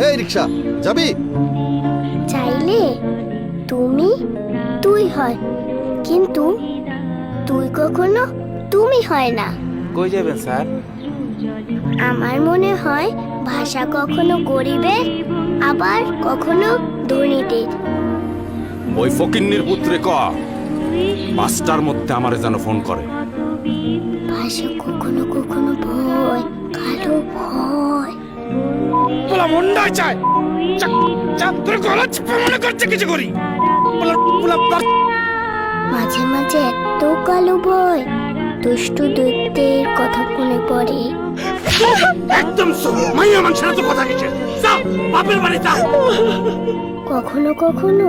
এই রিক্সা যাবি? চাইলে তুমি তুই হয়, কিন্তু তুই কখনো তুমি হয় না। কই যাবেন স্যার? আমার মনে হয় ভাষা কখনো গরিবের, আবার কখনো ধনীদের। ওই ফকিন্নির পুত্রে ক 5টার মধ্যে আমারে যেন ফোন করে। ভাষা কখনো কখনো ভয়, কালো ভয়। বলা মন্ডায় চায় তোর গলা চিপে মনে করছে কিছু করি। মাঝে মাঝে এত কালো ভয়, দুষ্টু দৈত্যের কথা মনে পড়ে। একদম মাইয়া মানুষের তো কথা কিছু যা বাপের বাড়ি যা। কখনো কখনো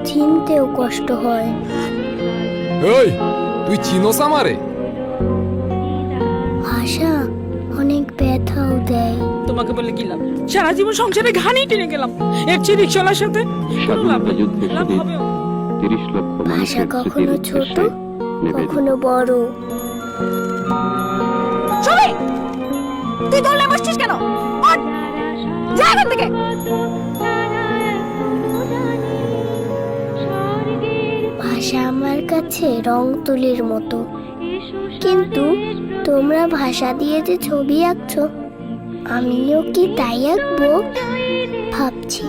চিনতেও কষ্ট হয়। এই তুই চিনোস আমারে? ভাষা অনেক ব্যথাও দেয়। তোমাকে বলে কি লাভ? সারা জীবন সংসারে ঘানি টেনে গেলাম, এর চেয়ে রিক্সাওয়ালার সাথে কোনো লাভ লাভ হবে? 30 লক্ষ ভাষা মানুষের কখনো স্মৃতির ছোট, উদ্দেশ্যে নিবেদিত। কখনো বড়। চলে তুই দৌড়ে বসছিস কেন? ওঠ, যা এখান থেকে। ভাষা আমার কাছে রং তুলির মতো, কিন্তু তোমরা ভাষা দিয়ে যে ছবি আঁকছো, আমিও কি তাই আঁকবো ভাবছি।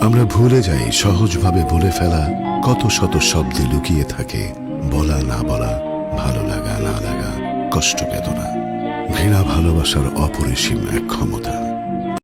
আমরা ভুলে যাই সহজভাবে বলে ফেলা কত শত শব্দে লুকিয়ে থাকে বলা না বলা, ভালো লাগা না লাগা, কষ্ট বেদনা, ঘৃণা ভালোবাসার অপরিসীম এক ক্ষমতা।